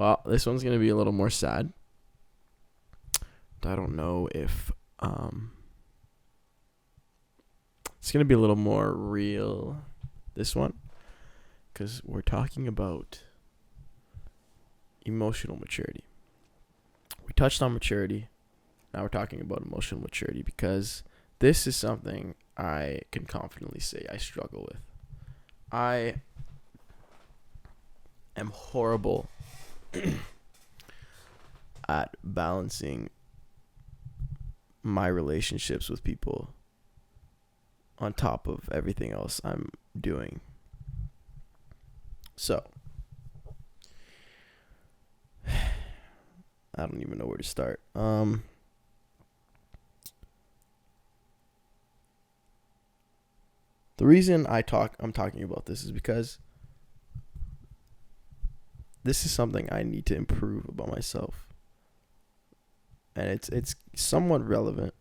Well, this one's gonna be a little more sad. I don't know if it's gonna be a little more real. This one, because we're talking about emotional maturity. We touched on maturity. Now we're talking about emotional maturity because this is something I can confidently say I struggle with. I am horrible at balancing my relationships with people on top of everything else I'm doing. So, I don't even know where to start. The reason I'm talking about this is because this is something I need to improve about myself. And it's somewhat relevant.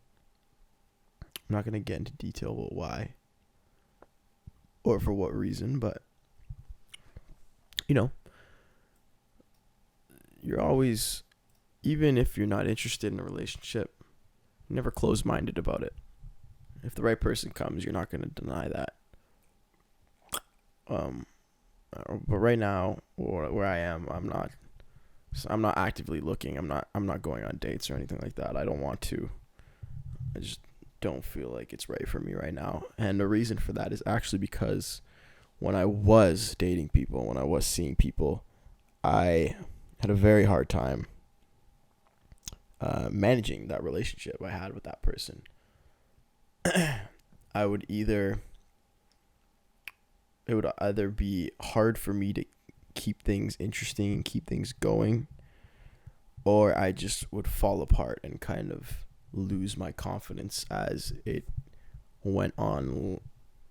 I'm not going to get into detail about why or for what reason, but you're always, even if you're not interested in a relationship, never close-minded about it. If the right person comes, you're not going to deny that. But right now, where I am, I'm not actively looking. I'm not going on dates or anything like that. I don't want to. I just don't feel like it's right for me right now. And the reason for that is actually because when I was dating people, when I was seeing people, I had a very hard time managing that relationship I had with that person. It would either be hard for me to keep things interesting and keep things going, or I just would fall apart and kind of lose my confidence as it went on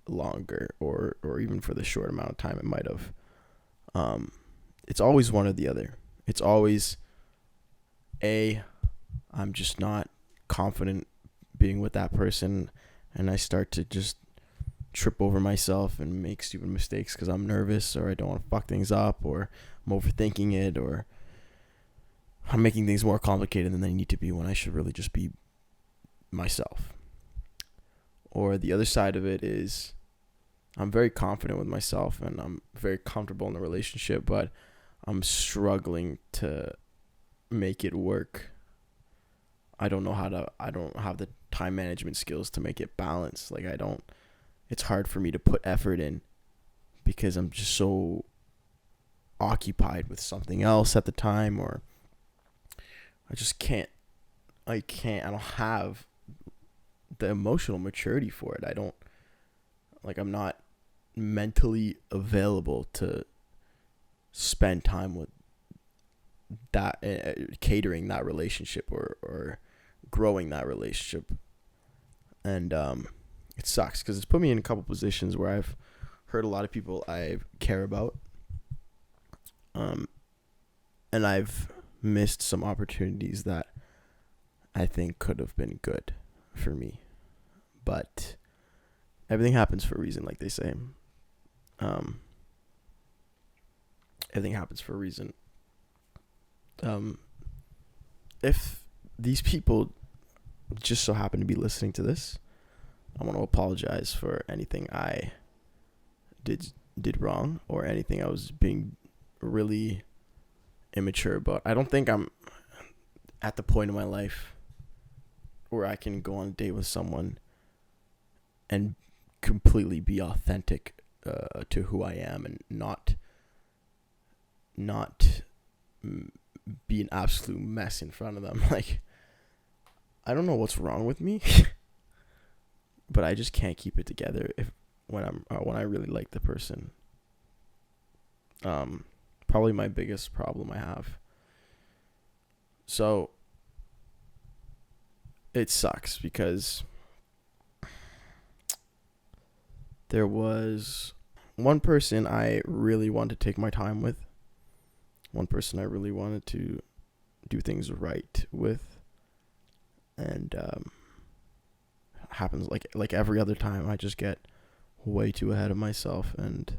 longer, or even for the short amount of time it might have. It's always one or the other. It's always I'm just not confident being with that person, and I start to just trip over myself and make stupid mistakes because I'm nervous, or I don't want to fuck things up, or I'm overthinking it, or I'm making things more complicated than they need to be when I should really just be myself. Or the other side of it is I'm very confident with myself and I'm very comfortable in the relationship, but I'm struggling to make it work. I don't have the time management skills to make it balanced. It's hard for me to put effort in because I'm just so occupied with something else at the time, or I just can't, I don't have the emotional maturity for it. I'm not mentally available to spend time with that, catering that relationship, or growing that relationship. And it sucks because it's put me in a couple positions where I've hurt a lot of people I care about, and I've missed some opportunities that I think could have been good for me. But everything happens for a reason, like they say. Everything happens for a reason. If these people just so happen to be listening to this, I want to apologize for anything I did wrong, or anything I was being really immature about. I don't think I'm at the point in my life where I can go on a date with someone and completely be authentic to who I am, and not be an absolute mess in front of them. I don't know what's wrong with me, but I just can't keep it together when I really like the person. Probably my biggest problem I have. So it sucks because there was one person I really wanted to take my time with. One person I really wanted to do things right with. And happens like every other time, I just get way too ahead of myself and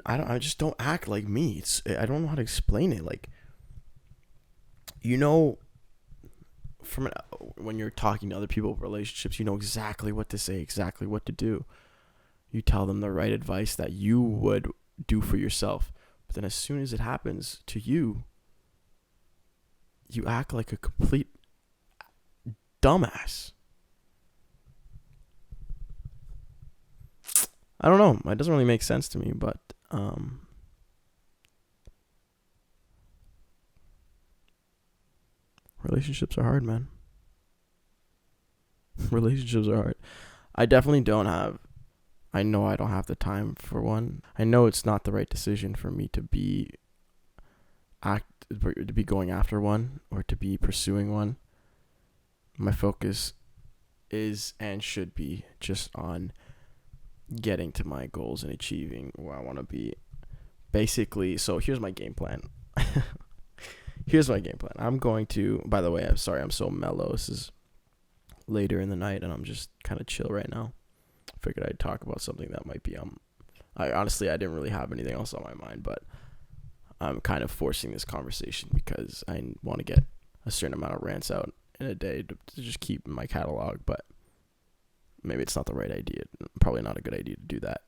I just don't act like me. I don't know how to explain it. Like, from when you're talking to other people with relationships, you know exactly what to say, exactly what to do. You tell them the right advice that you would do for yourself. But then as soon as it happens to you, you act like a complete dumbass. I don't know. It doesn't really make sense to me, but relationships are hard, man. Relationships are hard. I definitely don't have. I know I don't have the time for one. I know it's not the right decision for me to be going after one or to be pursuing one. My focus is and should be just on getting to my goals and achieving where I want to be. Basically, so here's my game plan. I'm going to, by the way, I'm sorry, I'm so mellow. This is later in the night and I'm just kind of chill right now. Figured I'd talk about something that might be, I didn't really have anything else on my mind, but I'm kind of forcing this conversation because I want to get a certain amount of rants out in a day to just keep in my catalog, but maybe it's not the right idea. Probably not a good idea to do that.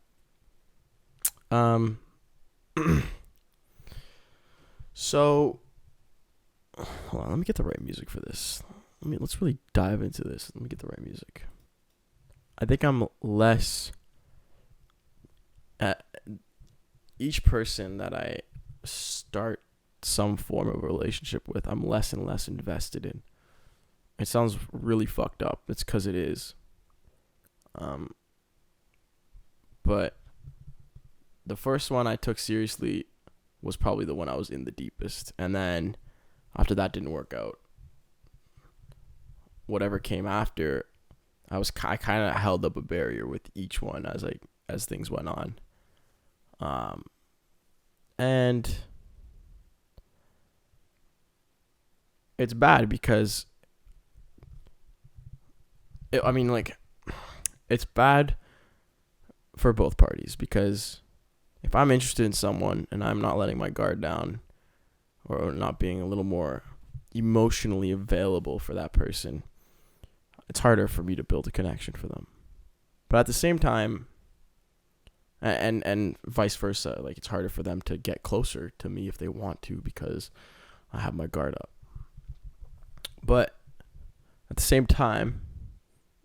So, hold on, let me get the right music for this. Let's really dive into this. Let me get the right music. I think I'm less, each person that I start some form of a relationship with, I'm less and less invested in. It sounds really fucked up. It's because it is. But the first one I took seriously was probably the one I was in the deepest. And then after that didn't work out, whatever came after, I kind of held up a barrier with each one as things went on. And it's bad because it's bad for both parties, because if I'm interested in someone and I'm not letting my guard down or not being a little more emotionally available for that person, it's harder for me to build a connection for them. But at the same time, and vice versa, like, it's harder for them to get closer to me if they want to, because I have my guard up. But at the same time,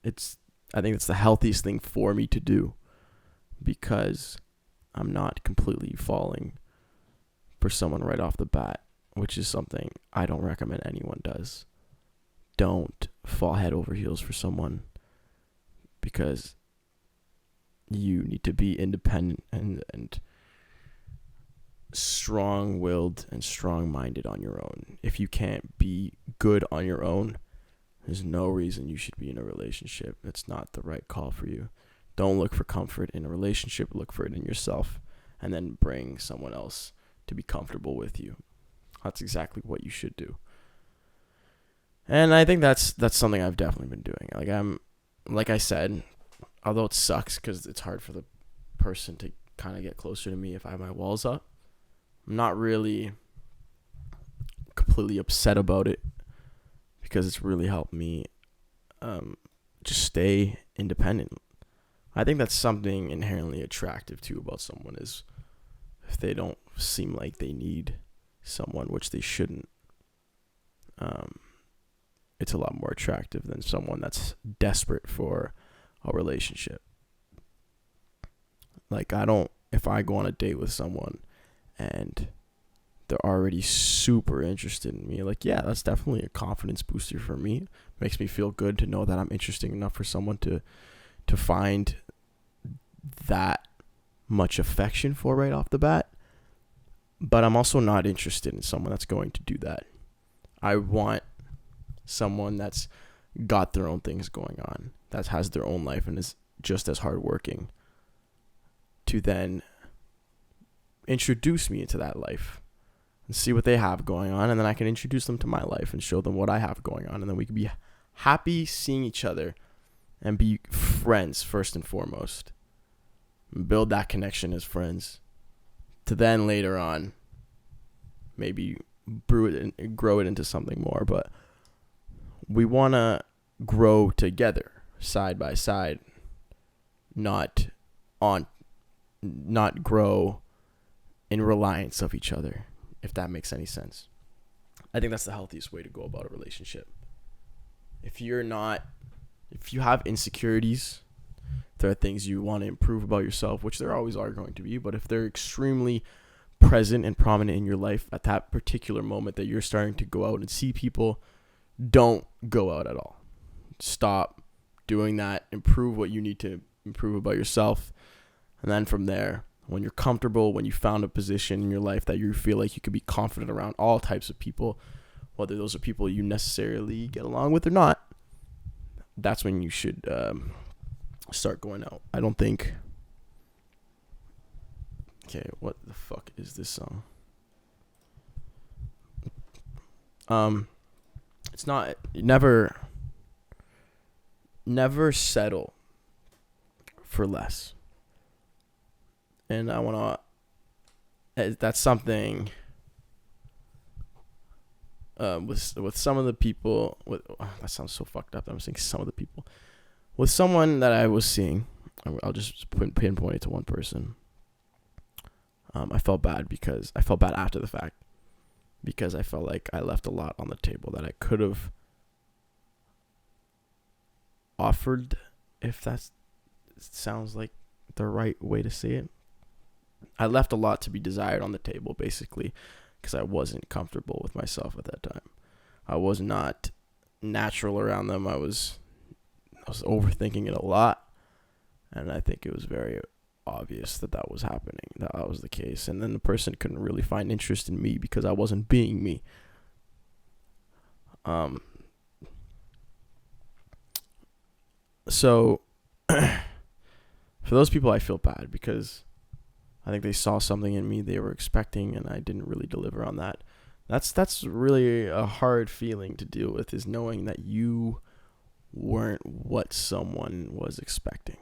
I think it's the healthiest thing for me to do, because I'm not completely falling for someone right off the bat, which is something I don't recommend anyone does. Don't fall head over heels for someone, because you need to be independent and strong-willed and strong-minded on your own. If you can't be good on your own, there's no reason you should be in a relationship. It's not the right call for you. Don't look for comfort in a relationship. Look for it in yourself, and then bring someone else to be comfortable with you. That's exactly what you should do. And I think that's something I've definitely been doing. Like I said, although it sucks because it's hard for the person to kind of get closer to me if I have my walls up, I'm not really completely upset about it, because it's really helped me just stay independent. I think that's something inherently attractive too about someone, is if they don't seem like they need someone, which they shouldn't. It's a lot more attractive than someone that's desperate for a relationship. Like, if I go on a date with someone and they're already super interested in me, like, yeah, that's definitely a confidence booster for me. Makes me feel good to know that I'm interesting enough for someone to find that much affection for right off the bat. But I'm also not interested in someone that's going to do that. I want someone that's got their own things going on, that has their own life and is just as hardworking, to then introduce me into that life and see what they have going on, and then I can introduce them to my life and show them what I have going on, and then we can be happy seeing each other and be friends first and foremost. Build that connection as friends, to then later on maybe brew it and grow it into something more. But we want to grow together, side by side, not grow in reliance of each other, if that makes any sense. I think that's the healthiest way to go about a relationship. If you have insecurities, there are things you want to improve about yourself, which there always are going to be, but if they're extremely present and prominent in your life at that particular moment that you're starting to go out and see people, don't go out at all. Stop doing that. Improve what you need to improve about yourself. And then from there, when you're comfortable, when you found a position in your life that you feel like you could be confident around all types of people, whether those are people you necessarily get along with or not, that's when you should start going out. I don't think... Okay, what the fuck is this song? It's not... Never settle for less. And I want to... That's something... with some of the people... that sounds so fucked up. I'm saying some of the people. With someone that I was seeing, I'll just pinpoint it to one person. I felt bad after the fact, because I felt like I left a lot on the table that I could have offered, if that sounds like the right way to say it. I left a lot to be desired on the table, basically, because I wasn't comfortable with myself at that time. I was not natural around them. I was overthinking it a lot, and I think it was very obvious that was happening, that was the case. And then the person couldn't really find interest in me because I wasn't being me. So for those people, I feel bad because I think they saw something in me they were expecting, and I didn't really deliver on that. That's really a hard feeling to deal with, is knowing that you weren't what someone was expecting.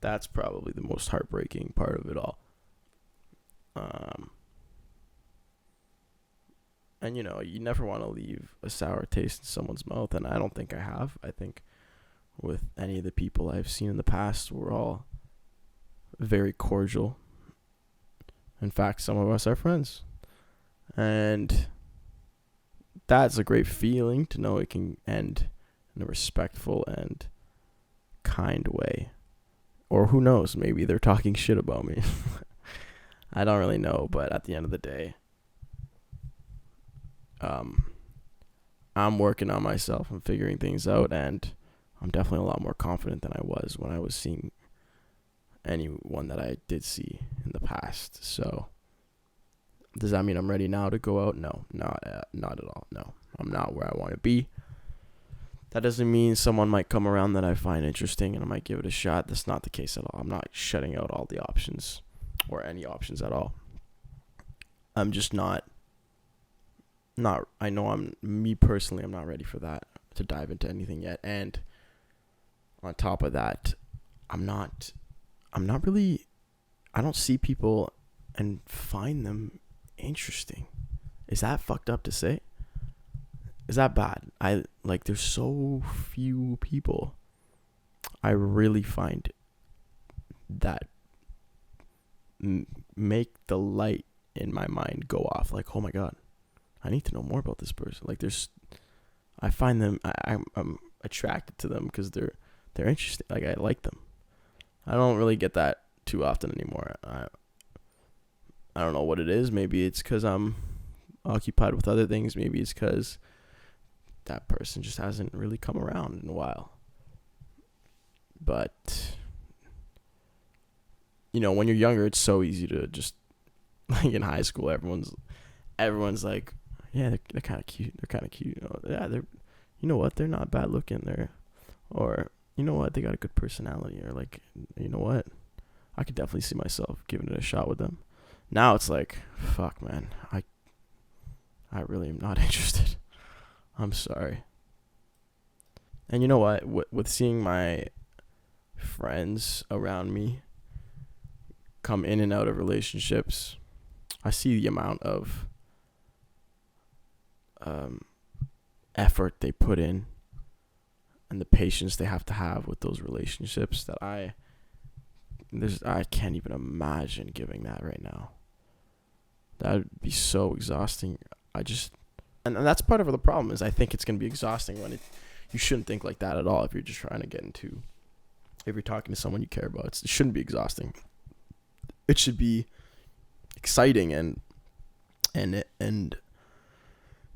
That's probably the most heartbreaking part of it all. And you never want to leave a sour taste in someone's mouth, and I don't think I have. I think with any of the people I've seen in the past, we're all very cordial. In fact, some of us are friends. And that's a great feeling to know it can end in a respectful and kind way. Or who knows, maybe they're talking shit about me. I don't really know, but at the end of the day, I'm working on myself and figuring things out, and I'm definitely a lot more confident than I was when I was seeing anyone that I did see in the past. So, does that mean I'm ready now to go out? No, not at all. No, I'm not where I want to be. That doesn't mean someone might come around that I find interesting and I might give it a shot. That's not the case at all. I'm not shutting out all the options or any options at all. I'm just not, I know me personally, I'm not ready for that, to dive into anything yet. And on top of that, I don't see people and find them interesting. Is that fucked up to say? Is that bad? There's so few people I really find that make the light in my mind go off. Like, oh my God, I need to know more about this person. I find them, I'm attracted to them because they're interesting. Like, I like them. I don't really get that too often anymore. I don't know what it is. Maybe it's because I'm occupied with other things. Maybe it's because that person just hasn't really come around in a while. But, when you're younger, it's so easy to just, like in high school, everyone's like, yeah, they're kind of cute. They're kind of cute. Yeah, they're not bad looking. Or, they got a good personality. Or like, I could definitely see myself giving it a shot with them. Now it's like, fuck, man, I really am not interested. I'm sorry. And you know what? With seeing my friends around me come in and out of relationships, I see the amount of effort they put in and the patience they have to have with those relationships that I can't even imagine giving that right now. That would be so exhausting. And that's part of the problem is I think it's going to be exhausting when you shouldn't think like that at all if you're just trying to if you're talking to someone you care about. It shouldn't be exhausting. It should be exciting and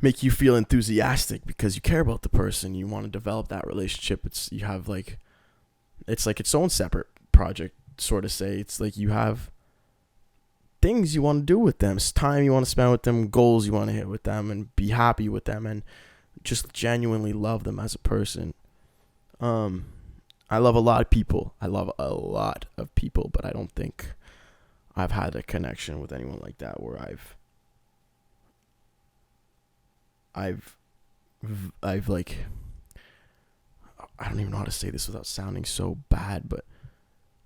make you feel enthusiastic because you care about the person. You want to develop that relationship. It's like its own separate project, sort of say. It's like you have things you want to do with them. It's time you want to spend with them, goals you want to hit with them, and be happy with them, and just genuinely love them as a person. I love a lot of people. But I don't think I've had a connection with anyone like that where I've like, I don't even know how to say this without sounding so bad, but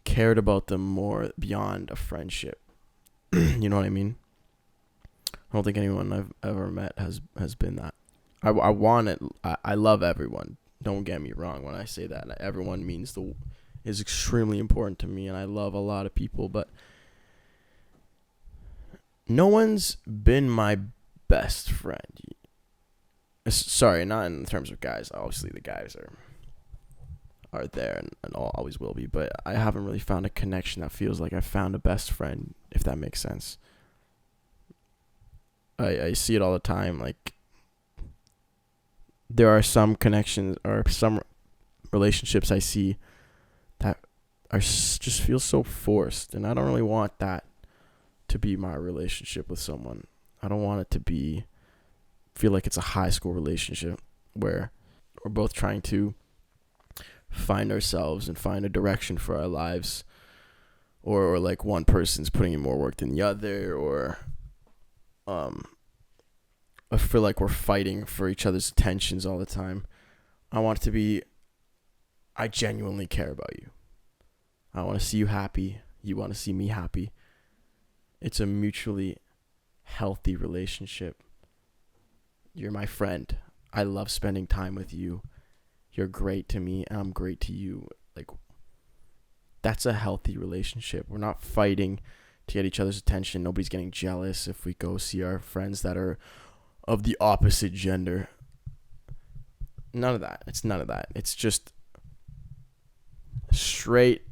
cared about them more beyond a friendship. You know what I mean? I don't think anyone I've ever met has been that. I want it. I love everyone. Don't get me wrong when I say that. Everyone is extremely important to me, and I love a lot of people, but no one's been my best friend. Sorry, not in terms of guys. Obviously, the guys are there and always will be, but I haven't really found a connection that feels like I found a best friend, if that makes sense. I see it all the time. Like, there are some connections or some relationships I see that just feel so forced, and I don't really want that to be my relationship with someone. I don't want it to feel like it's a high school relationship where we're both trying to find ourselves and find a direction for our lives, or like one person's putting in more work than the other, or I feel like we're fighting for each other's attentions all the time. I want it to be, I genuinely care about you. I want to see you happy. You want to see me happy. It's a mutually healthy relationship. You're my friend. I love spending time with you. You're great to me, and I'm great to you. Like, that's a healthy relationship. We're not fighting to get each other's attention. Nobody's getting jealous if we go see our friends that are of the opposite gender. None of that. It's none of that. It's just straight,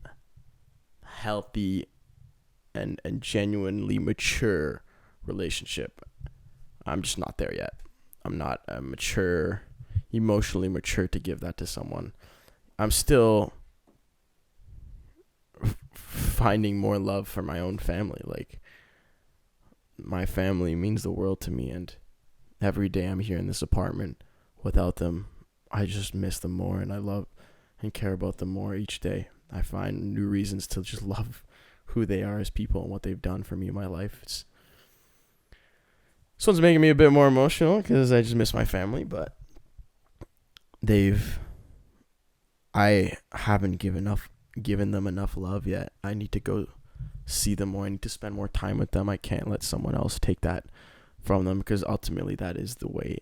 healthy, and genuinely mature relationship. I'm just not there yet. I'm not emotionally mature to give that to someone. I'm still finding more love for my own family. Like, my family means the world to me, and every day I'm here in this apartment without them, I just miss them more, and I love and care about them more each day. I find new reasons to just love who they are as people and what they've done for me in my life. This one's making me a bit more emotional because I just miss my family, but I haven't given them enough love yet. I need to go see them more. I need to spend more time with them. I can't let someone else take that from them, because ultimately that is the way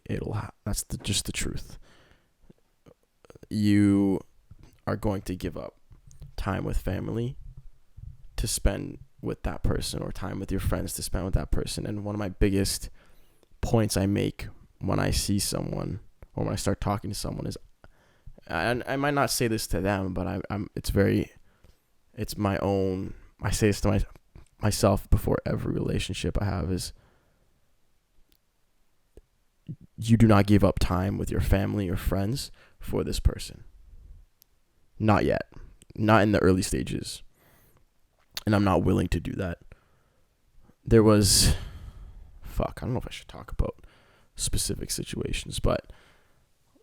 that's just the truth. You are going to give up time with family to spend with that person, or time with your friends to spend with that person. And one of my biggest points I make when I see someone, or when I start talking to someone, is, I might not say this to them, but it's my own, I say this to myself before every relationship I have, is you do not give up time with your family or friends for this person. Not yet. Not in the early stages. And I'm not willing to do that. There was, I don't know if I should talk about specific situations, but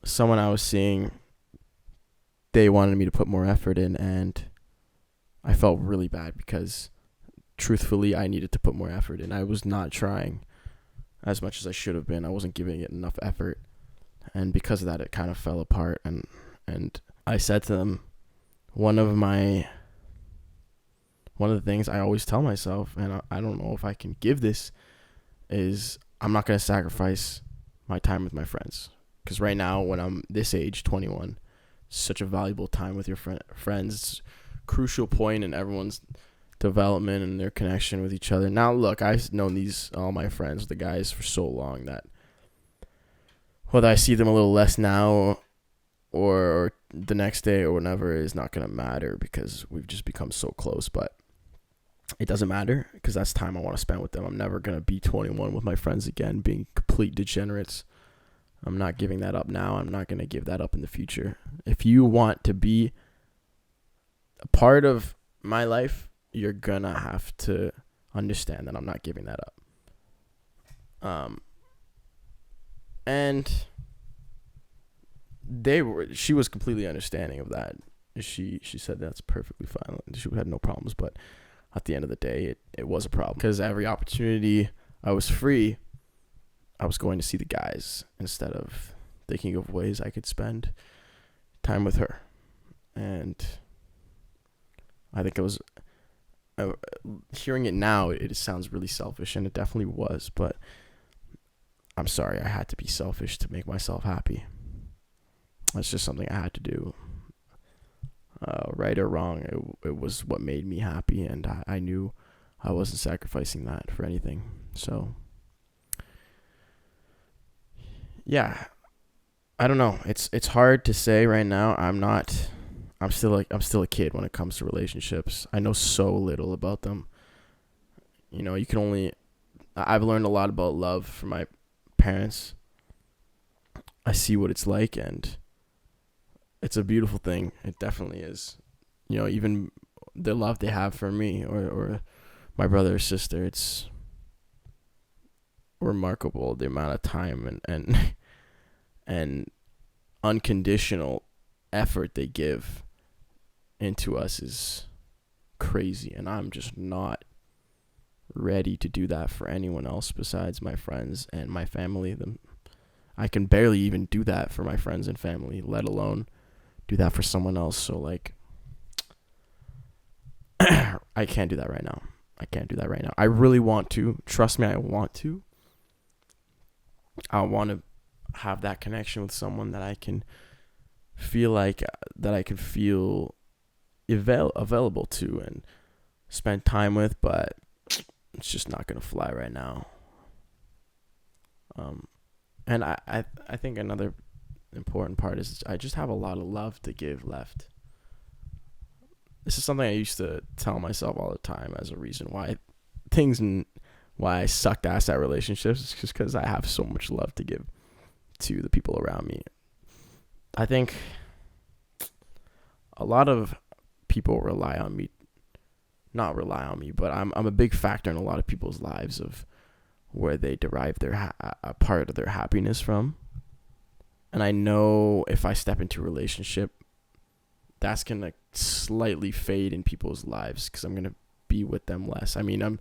someone I was seeing, they wanted me to put more effort in, and I felt really bad because, truthfully, I needed to put more effort in. I was not trying as much as I should have been. I wasn't giving it enough effort, and because of that, it kind of fell apart. And I said to them, one of one of the things I always tell myself, and I don't know if I can give this, is I'm not going to sacrifice my time with my friends. Because right now, when I'm this age, 21, such a valuable time with your friends. It's a crucial point in everyone's development and their connection with each other. Now, look, I've known all my friends, the guys, for so long that whether I see them a little less now or the next day or whenever is not going to matter because we've just become so close. But it doesn't matter because that's time I want to spend with them. I'm never going to be 21 with my friends again, being complete degenerates. I'm not giving that up now. I'm not going to give that up in the future. If you want to be a part of my life, you're going to have to understand that I'm not giving that up. And she was completely understanding of that. She said that's perfectly fine. She had no problems, but at the end of the day, it was a problem because every opportunity I was free, I was going to see the guys instead of thinking of ways I could spend time with her. And I think it was, hearing it now, it sounds really selfish, and it definitely was, but I'm sorry, I had to be selfish to make myself happy. That's just something I had to do. Right or wrong, it was what made me happy, and I knew I wasn't sacrificing that for anything. So, yeah, I don't know. It's hard to say right now. I'm still a kid when it comes to relationships. I know so little about them. You know, I've learned a lot about love from my parents. I see what it's like, and it's a beautiful thing. It definitely is. You know, even the love they have for me or my brother or sister, it's remarkable the amount of time and unconditional effort they give into us is crazy, and I'm just not ready to do that for anyone else besides my friends and my family. I can barely even do that for my friends and family, let alone do that for someone else. So, like, I can't do that right now. I really want to. Trust me, I want to. I want to have that connection with someone that I can feel like available to and spend time with, but it's just not gonna fly right now. And I think another important part is I just have a lot of love to give left. This is something I used to tell myself all the time as a reason why I sucked ass at relationships, is just because I have so much love to give to the people around me. I think a lot of people not rely on me, but I'm a big factor in a lot of people's lives of where they derive a part of their happiness from. And I know if I step into a relationship, that's going to slightly fade in people's lives because I'm going to be with them less. I mean,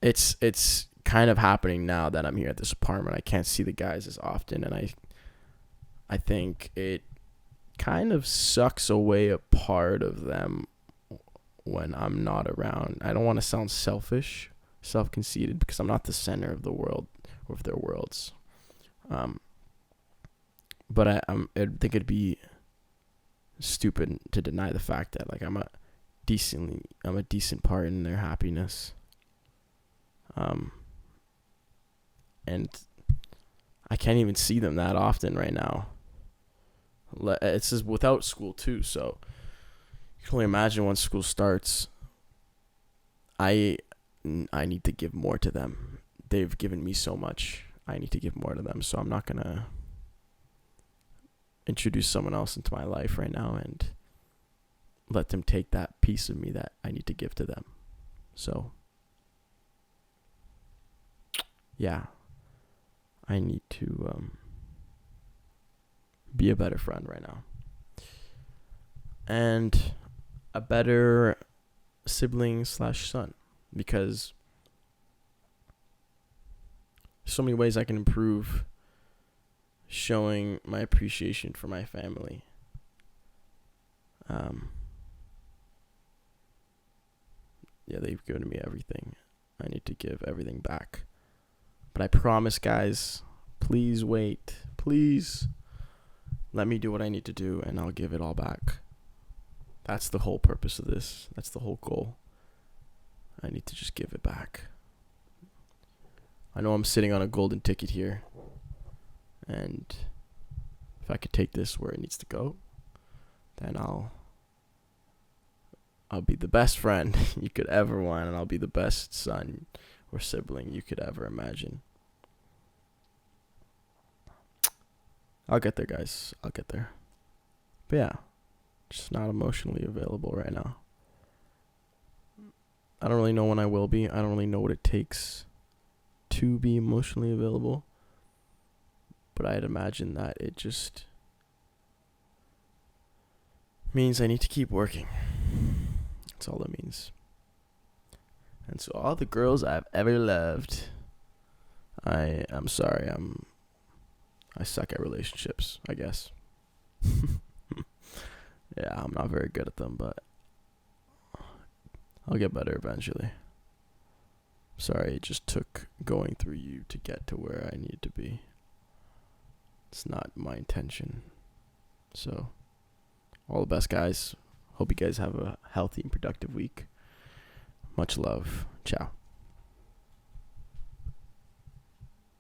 it's kind of happening now that I'm here at this apartment. I can't see the guys as often, and I think it kind of sucks away a part of them when I'm not around. I don't want to sound selfish, self-conceited, because I'm not the center of the world or of their worlds. But I think it'd be stupid to deny the fact that, like, I'm a decent part in their happiness. And I can't even see them that often right now. It's just without school too, so you can only imagine once school starts. I need to give more to them. They've given me so much. I need to give more to them, so I'm not gonna introduce someone else into my life right now and let them take that piece of me that I need to give to them. So, yeah, I need to be a better friend right now. And a better sibling/son, because there's so many ways I can improve showing my appreciation for my family. yeah, they've given me everything. I need to give everything back. But I promise, guys, please wait. Please let me do what I need to do, and I'll give it all back. That's the whole purpose of this. That's the whole goal. I need to just give it back. I know I'm sitting on a golden ticket here, and if I could take this where it needs to go, then I'll be the best friend you could ever want, and I'll be the best son or sibling you could ever imagine. I'll get there, guys. I'll get there. But yeah, just not emotionally available right now. I don't really know when I will be. I don't really know what it takes to be emotionally available. But I'd imagine that it just means I need to keep working. That's all it means. And so all the girls I've ever loved, I'm sorry, I suck at relationships, I guess. Yeah, I'm not very good at them, but I'll get better eventually. Sorry, it just took going through you to get to where I need to be. It's not my intention. So, all the best, guys. Hope you guys have a healthy and productive week. Much love. Ciao.